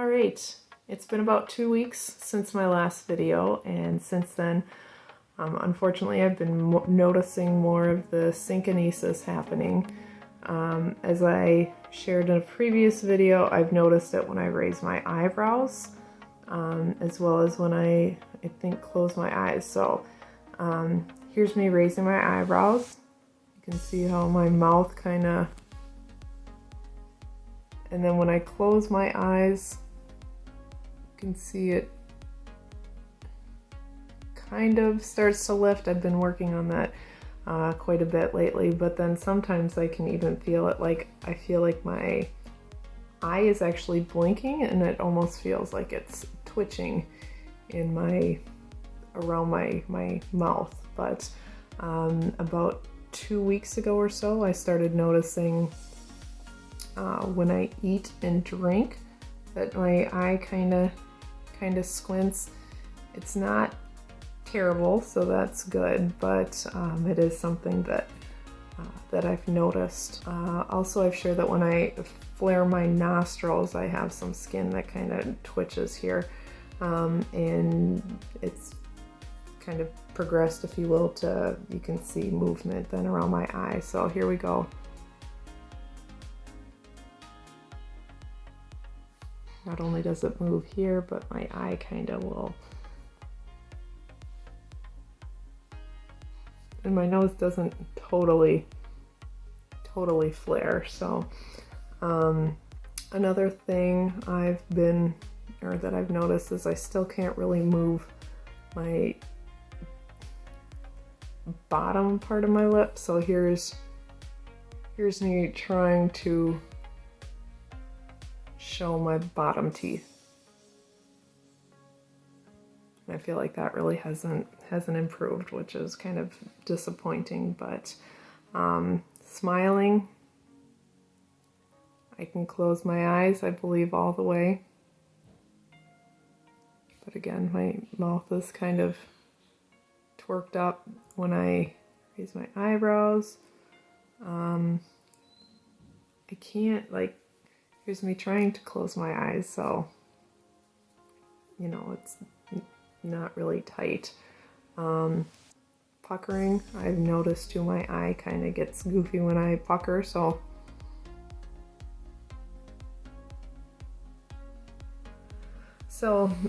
All right, it's been about 2 weeks since my last video, and since then, unfortunately, I've been noticing more of the synkinesis happening. As I shared in a previous video, I've noticed it when I raise my eyebrows, as well as when I think close my eyes. So here's me raising my eyebrows. You can see how my mouth kind of, and then when I close my eyes, you can see it kind of starts to lift. I've been working on that quite a bit lately, but then sometimes I can even feel it, like I feel like my eye is actually blinking, and it almost feels like it's twitching in around my mouth. But about 2 weeks ago or so, I started noticing when I eat and drink that my eye kind of squints. It's not terrible, so that's good, but it is something that I've noticed. Also, I've shared that when I flare my nostrils, I have some skin that kind of twitches here, and it's kind of progressed, if you will, to, you can see movement then around my eye. So here we go. Not only does it move here, but my eye kind of will. And my nose doesn't totally flare. So another thing that I've noticed is I still can't really move my bottom part of my lip. So here's me trying to show my bottom teeth. I feel like that really hasn't improved, which is kind of disappointing, but smiling, I can close my eyes, I believe, all the way. But again, my mouth is kind of twerked up when I raise my eyebrows. I can't, like, here's me trying to close my eyes, so, you know, it's not really tight. Puckering, I've noticed too, my eye kind of gets goofy when I pucker, so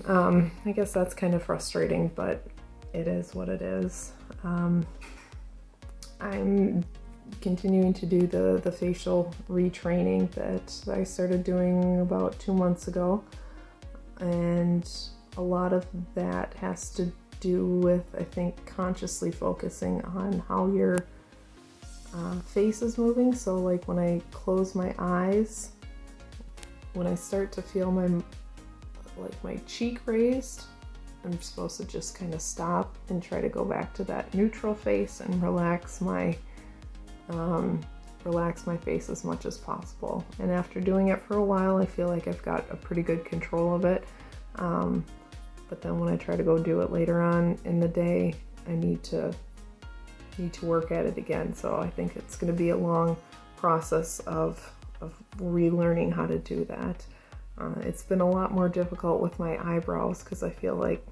I guess that's kind of frustrating, but it is what it is. I'm continuing to do the facial retraining that I started doing about 2 months ago, and a lot of that has to do with, I think, consciously focusing on how your face is moving. So like when I close my eyes, when I start to feel my cheek raised, I'm supposed to just kind of stop and try to go back to that neutral face and relax my face as much as possible. And after doing it for a while, I feel like I've got a pretty good control of it. But then when I try to go do it later on in the day, I need to work at it again. So I think it's going to be a long process of relearning how to do that. It's been a lot more difficult with my eyebrows, because I feel like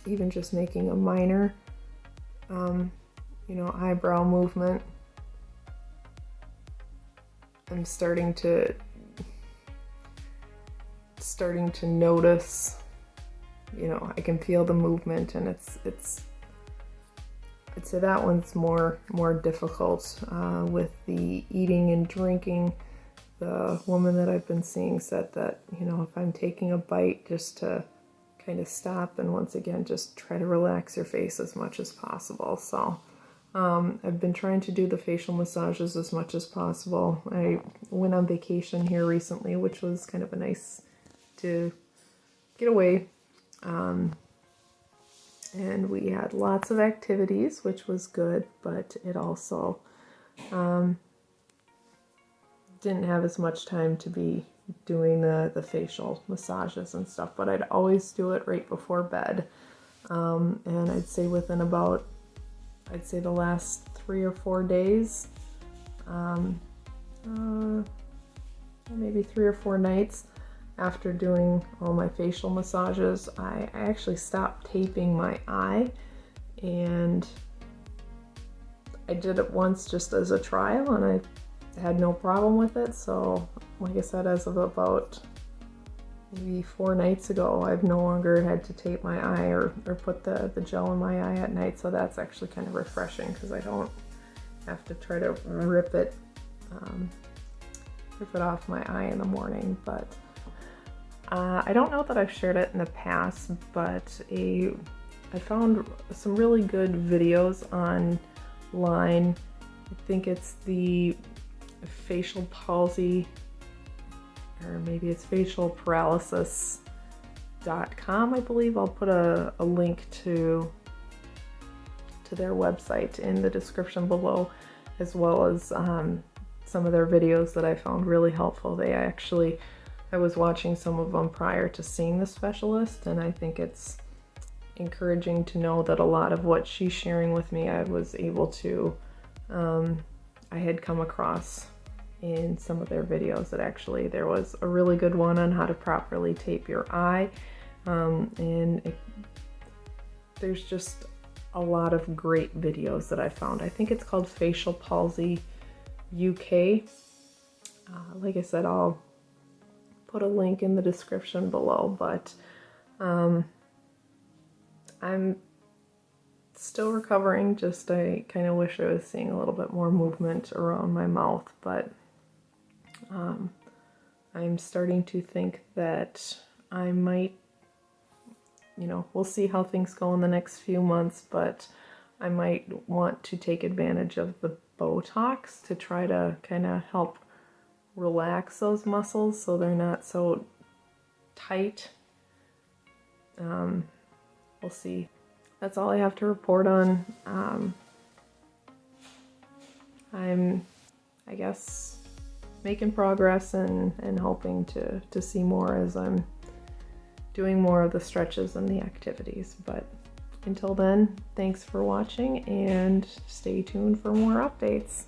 even just making a minor, eyebrow movement, I'm starting to notice, I can feel the movement, and I'd say that one's more difficult. With the eating and drinking, the woman that I've been seeing said that, if I'm taking a bite, just to kind of stop and once again just try to relax your face as much as possible. So I've been trying to do the facial massages as much as possible. I went on vacation here recently, which was kind of a nice to get away. And we had lots of activities, which was good, but it also didn't have as much time to be doing the facial massages and stuff, but I'd always do it right before bed. And I'd say within about, the last 3 or 4 days, maybe 3 or 4 nights, after doing all my facial massages, I actually stopped taping my eye, and I did it once just as a trial and I had no problem with it. So like I said, as of about maybe 4 nights ago, I've no longer had to tape my eye or put the gel in my eye at night. So that's actually kind of refreshing because I don't have to try to rip it off my eye in the morning. But I don't know that I've shared it in the past, but I found some really good videos online. I think it's the facial palsy, or maybe it's facial paralysis.com, I believe. I'll put a link to their website in the description below, as well as some of their videos that I found really helpful. I was watching some of them prior to seeing the specialist, and I think it's encouraging to know that a lot of what she's sharing with me, I was able to, I had come across in some of their videos. That actually there was a really good one on how to properly tape your eye, there's just a lot of great videos that I found. I think it's called Facial Palsy UK. Like I said, I'll put a link in the description below, but I'm still recovering. Just I kind of wish I was seeing a little bit more movement around my mouth, but I'm starting to think that I might, we'll see how things go in the next few months, but I might want to take advantage of the Botox to try to kind of help relax those muscles so they're not so tight. We'll see. That's all I have to report on. I'm, I guess, making progress and hoping to see more as I'm doing more of the stretches and the activities. But until then, thanks for watching and stay tuned for more updates.